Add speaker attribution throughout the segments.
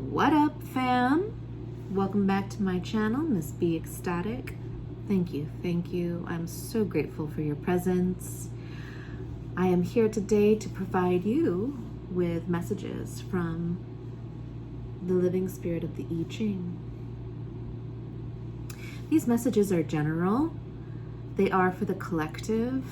Speaker 1: What up, fam? Welcome back to my channel, Miss Be Ecstatic. Thank you. I'm so grateful for your presence. I am here today to provide you with messages from the living spirit of the I Ching. These messages are general. They are for the collective.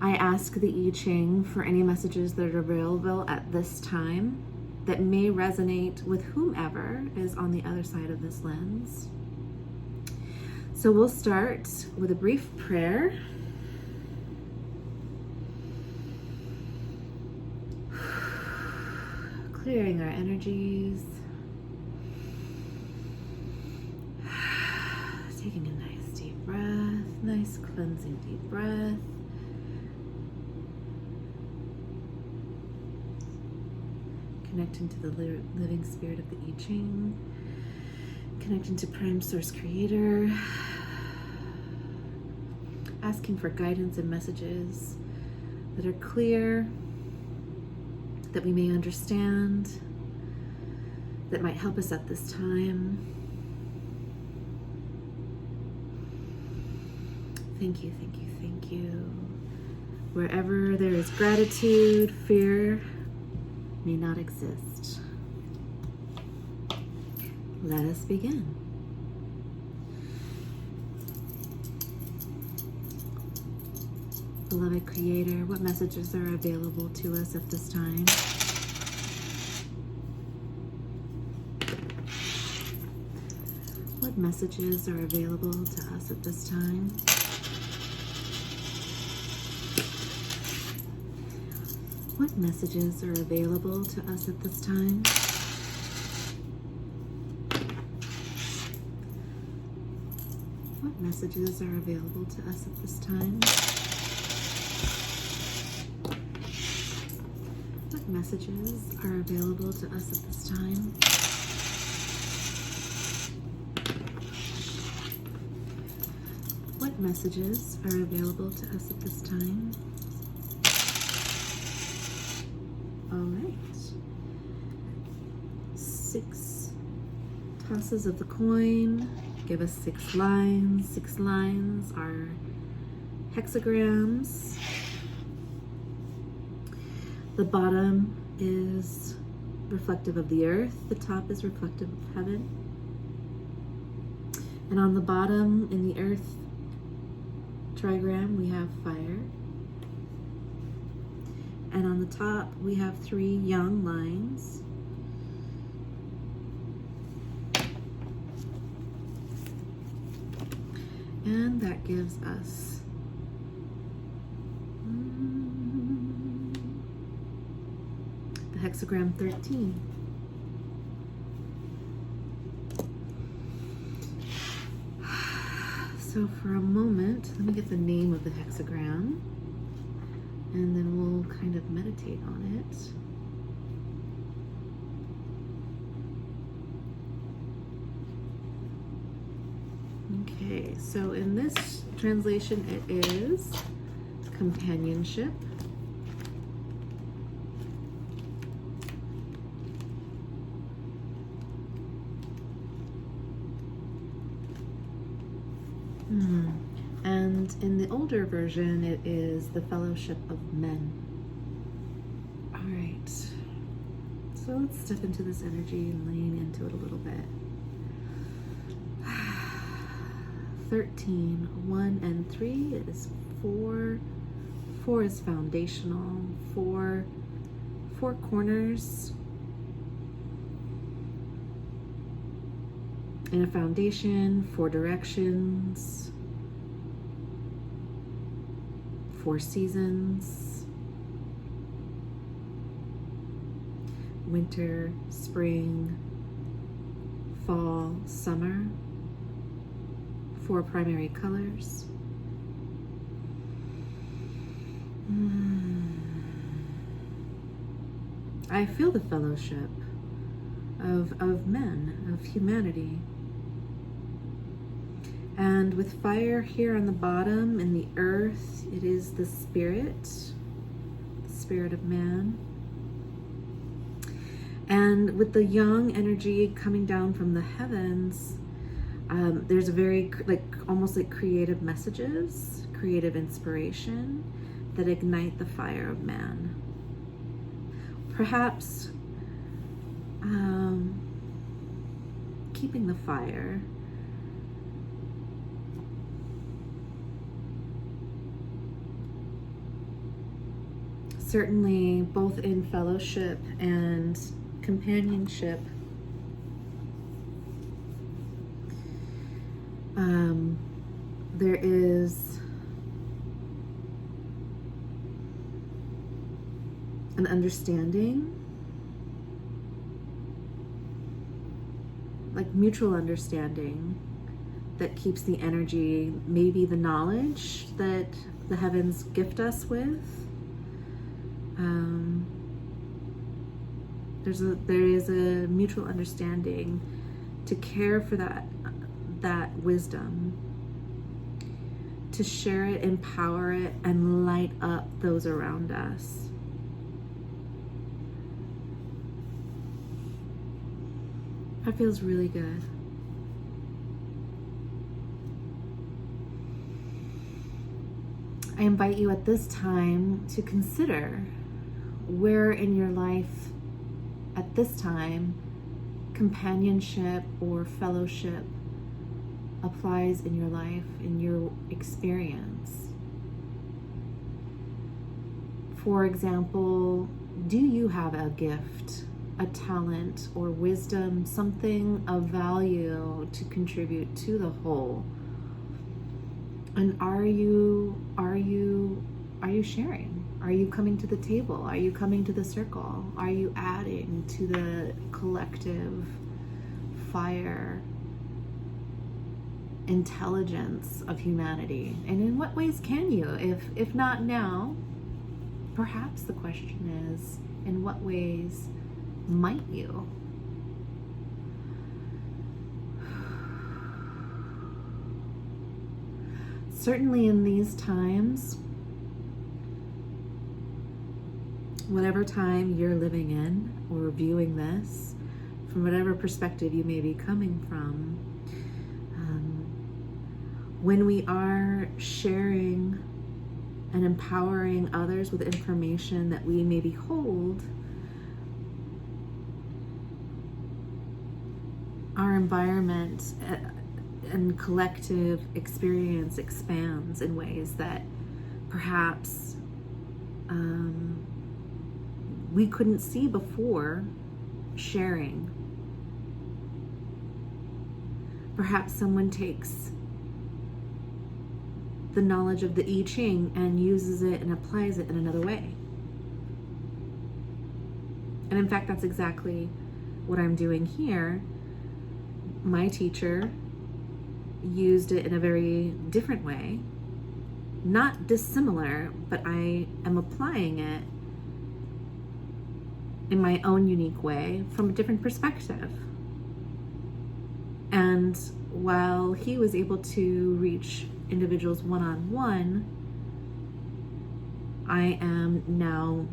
Speaker 1: I ask the I Ching for any messages that are available at this time that may resonate with whomever is on the other side of this lens. So we'll start with a brief prayer. Clearing our energies. Taking a nice deep breath, nice cleansing deep breath. Connecting to the living spirit of the I Ching. Connecting to Prime Source Creator. Asking for guidance and messages that are clear, that we may understand, that might help us at this time. Thank you. Wherever there is gratitude, fear may not exist. Let us begin. Beloved Creator, what messages are available to us at this time? What messages are available to us at this time? What messages are available to us at this time? What messages are available to us at this time? What messages are available to us at this time? What messages are available to us at this time? All right. 6 tosses of the coin give us 6 lines. 6 lines are hexagrams. The bottom is reflective of the earth. The top is reflective of heaven. And on the bottom in the earth trigram, we have fire. And on the top, we have 3 young lines. And that gives us the hexagram 13. So for a moment, let me get the name of the hexagram, and then we'll kind of meditate on it. Okay, so in this translation it is companionship. And in the older version, it is the fellowship of men. All right, so let's step into this energy and lean into it a little bit. 13, 1 and 3 is 4. 4 is foundational. 4 corners in a foundation, 4 directions, 4 seasons: winter, spring, fall, summer. 4 primary colors. I feel the fellowship of men, of humanity. And with fire here on the bottom in the earth, it is the spirit of man. And with the yang energy coming down from the heavens, there's a very almost like creative messages, creative inspiration that ignite the fire of man. Perhaps keeping the fire. Certainly, both in fellowship and companionship, there is an understanding, like mutual understanding, that keeps the energy, maybe the knowledge that the heavens gift us with. There is a mutual understanding to care for that wisdom, to share it, empower it, and light up those around us. That feels really good. I invite you at this time to consider where in your life at this time companionship or fellowship applies in your life, in your experience. For example, do you have a gift, a talent, or wisdom, something of value to contribute to the whole? And are you sharing? Are you coming to the table? Are you coming to the circle? Are you adding to the collective fire intelligence of humanity? And in what ways can you? If not now, perhaps the question is, in what ways might you? Certainly in these times, whatever time you're living in or viewing this, from whatever perspective you may be coming from, when we are sharing and empowering others with information that we maybe hold, our environment and collective experience expands in ways that perhaps we couldn't see before sharing. Perhaps someone takes the knowledge of the I Ching and uses it and applies it in another way. And in fact, that's exactly what I'm doing here. My teacher used it in a very different way, not dissimilar, but I am applying it in my own unique way from a different perspective. And while he was able to reach individuals one-on-one, I am now,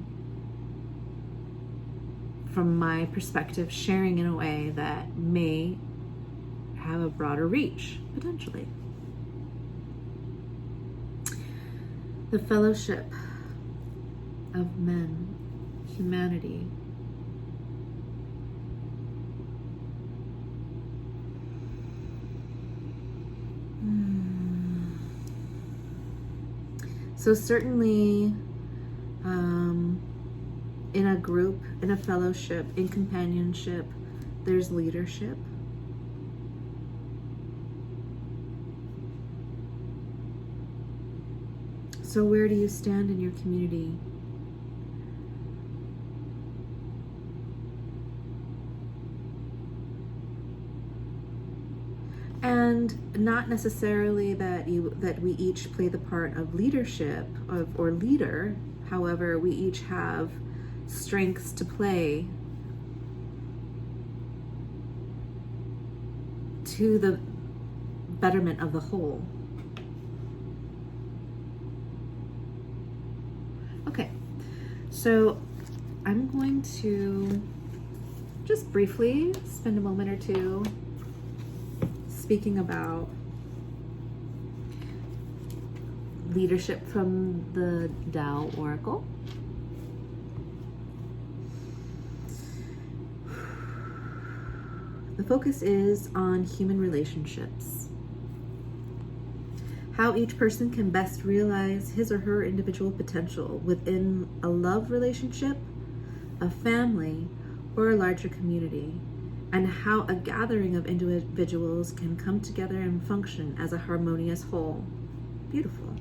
Speaker 1: from my perspective, sharing in a way that may have a broader reach, potentially. The fellowship of men, humanity. So certainly in a group, in a fellowship, in companionship, there's leadership. So where do you stand in your community? And not necessarily that we each play the part of leadership or leader. However, we each have strengths to play to the betterment of the whole. Okay, so I'm going to just briefly spend a moment or two speaking about leadership from the Tao Oracle. The focus is on human relationships. How each person can best realize his or her individual potential within a love relationship, a family, or a larger community, and how a gathering of individuals can come together and function as a harmonious whole. Beautiful.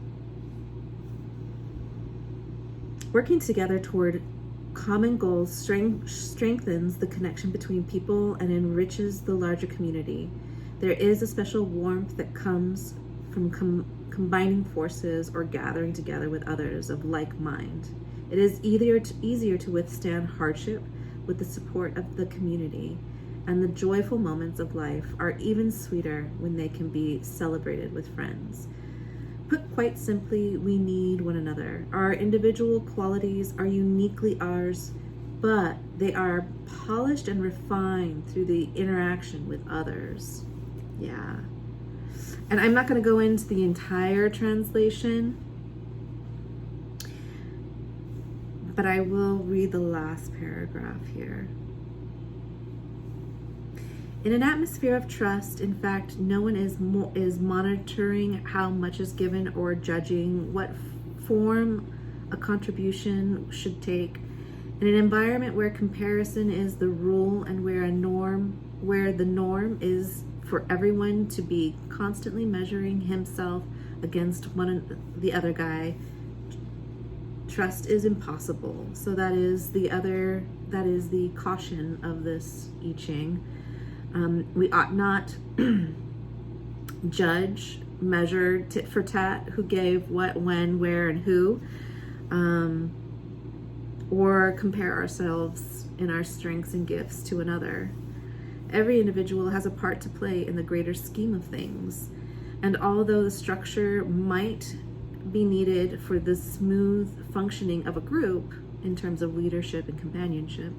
Speaker 1: Working together toward common goals strengthens the connection between people and enriches the larger community. There is a special warmth that comes from combining forces or gathering together with others of like mind. It is easier to withstand hardship with the support of the community, and the joyful moments of life are even sweeter when they can be celebrated with friends. Put quite simply, we need one another. Our individual qualities are uniquely ours, but they are polished and refined through the interaction with others. Yeah. And I'm not going to go into the entire translation, but I will read the last paragraph here. In an atmosphere of trust, in fact, no one is monitoring how much is given or judging what form a contribution should take. In an environment where comparison is the rule and where the norm is for everyone to be constantly measuring himself against the other guy, trust is impossible. So that is the caution of this I Ching. We ought not judge, measure tit for tat who gave what, when, where, and who, or compare ourselves in our strengths and gifts to another. Every individual has a part to play in the greater scheme of things, and although the structure might be needed for the smooth functioning of a group in terms of leadership and companionship,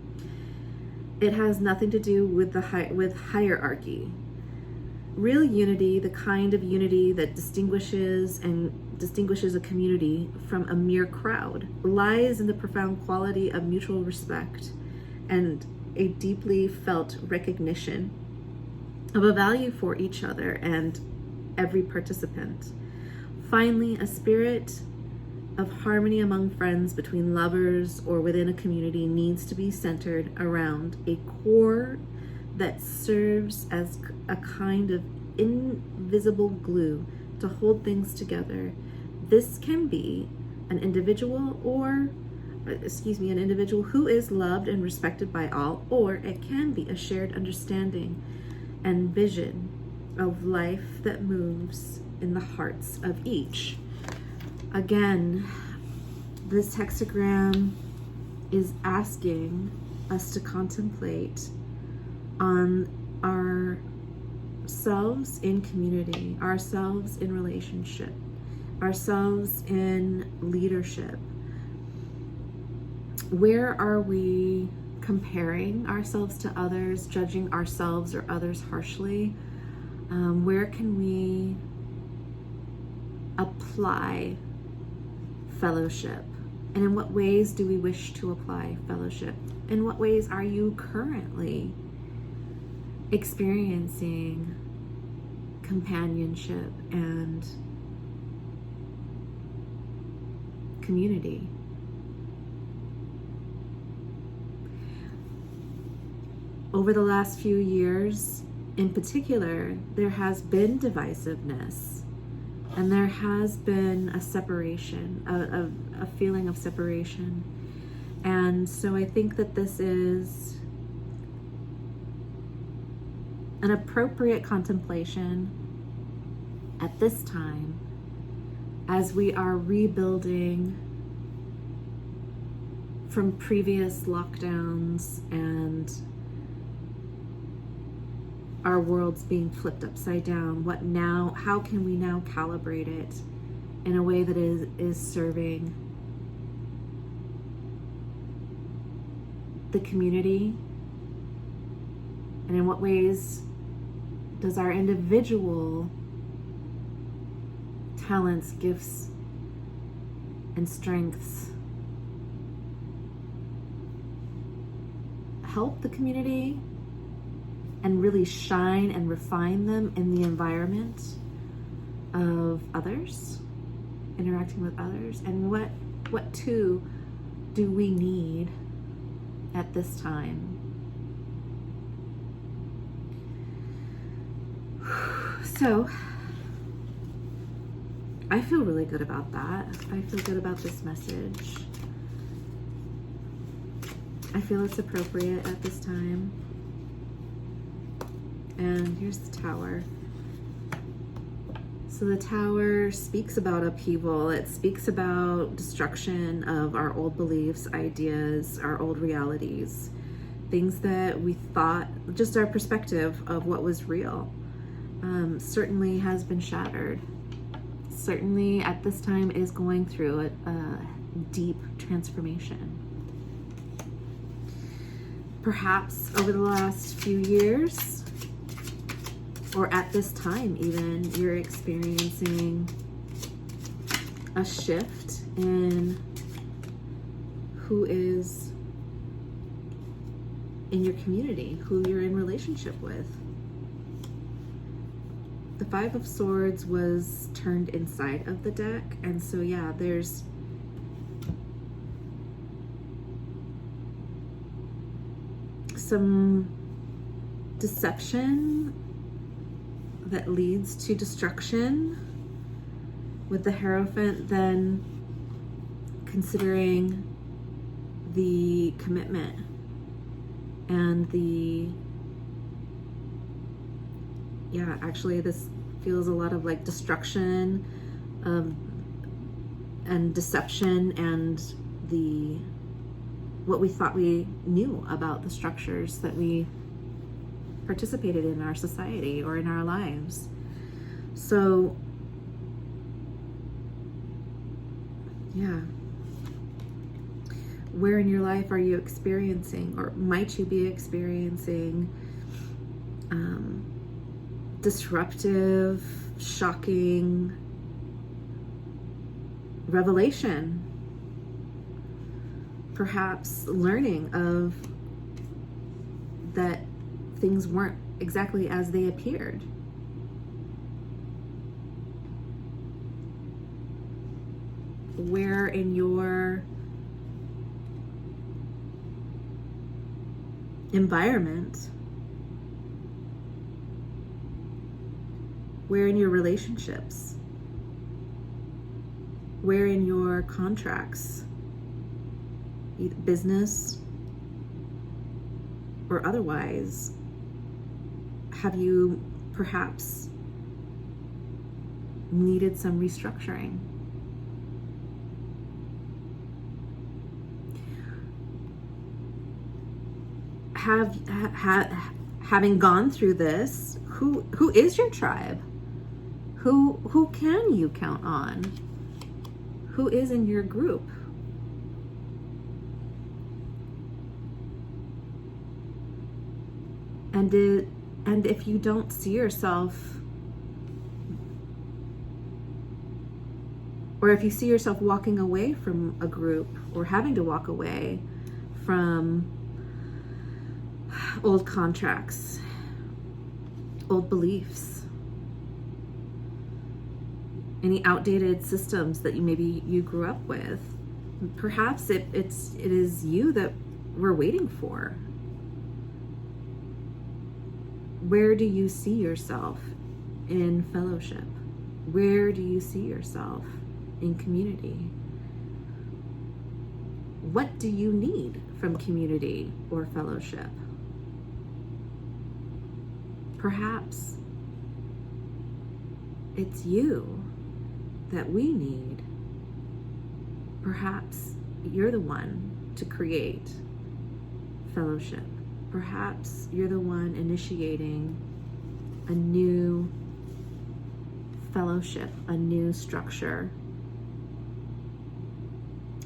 Speaker 1: it has nothing to do with hierarchy. Real unity, the kind of unity that distinguishes a community from a mere crowd, lies in the profound quality of mutual respect and a deeply felt recognition of a value for each other and every participant. Finally, a spirit of harmony among friends, between lovers, or within a community needs to be centered around a core that serves as a kind of invisible glue to hold things together. This can be an individual who is loved and respected by all, or it can be a shared understanding and vision of life that moves in the hearts of each. Again, this hexagram is asking us to contemplate on ourselves in community, ourselves in relationship, ourselves in leadership. Where are we comparing ourselves to others, judging ourselves or others harshly? Where can we apply fellowship? And in what ways do we wish to apply fellowship? In what ways are you currently experiencing companionship and community? Over the last few years, in particular, there has been divisiveness. And there has been a separation, a feeling of separation. And so I think that this is an appropriate contemplation at this time as we are rebuilding from previous lockdowns and our world's being flipped upside down. What now? How can we now calibrate it in a way that is serving the community And in what ways does our individual talents, gifts, and strengths help the community and really shine and refine them in the environment of others, interacting with others? And what too do we need at this time? So I feel really good about that. I feel good about this message. I feel it's appropriate at this time. And here's the Tower. So the Tower speaks about upheaval. It speaks about destruction of our old beliefs, ideas, our old realities, things that we thought, just our perspective of what was real, certainly has been shattered. Certainly at this time is going through a deep transformation. Perhaps over the last few years, or at this time even, you're experiencing a shift in who is in your community, who you're in relationship with. The Five of Swords was turned inside of the deck, and so yeah, there's some deception that leads to destruction, with the Hierophant then considering the commitment and actually this feels a lot of like destruction and deception and what we thought we knew about the structures that we participated in our society or in our lives. So yeah, where in your life are you experiencing, or might you be experiencing, disruptive, shocking revelation? Perhaps learning of that things weren't exactly as they appeared. Where in your environment, where in your relationships, where in your contracts, either business or otherwise, have you perhaps needed some restructuring? Having gone through this, who is your tribe? Who can you count on? Who is in your group? And if you don't see yourself, or if you see yourself walking away from a group, or having to walk away from old contracts, old beliefs, any outdated systems that you grew up with, perhaps it is you that we're waiting for. Where do you see yourself in fellowship? Where do you see yourself in community? What do you need from community or fellowship? Perhaps it's you that we need. Perhaps you're the one to create fellowship. Perhaps you're the one initiating a new fellowship, a new structure,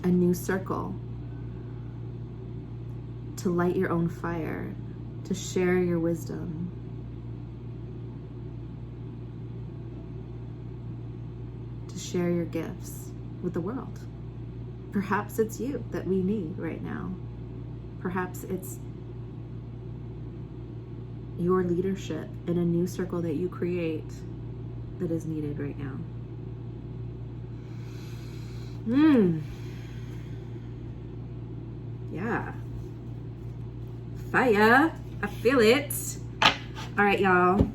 Speaker 1: a new circle to light your own fire to share your wisdom, to share your gifts with the world. Perhaps it's you that we need right now. Perhaps it's your leadership in a new circle that you create that is needed right now. Yeah. Fire. I feel it. All right, y'all.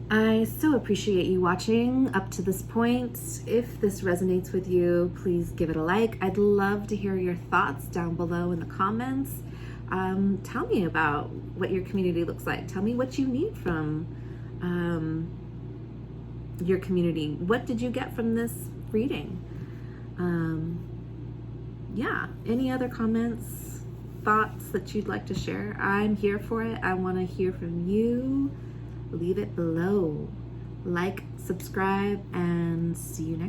Speaker 1: I so appreciate you watching up to this point. If this resonates with you, please give it a like. I'd love to hear your thoughts down below in the comments. Tell me about what your community looks like. Tell me what you need from your community. What did you get from this reading? Yeah, any other comments, thoughts that you'd like to share? I'm here for it. I want to hear from you. Leave it below. Like, subscribe, and see you next time.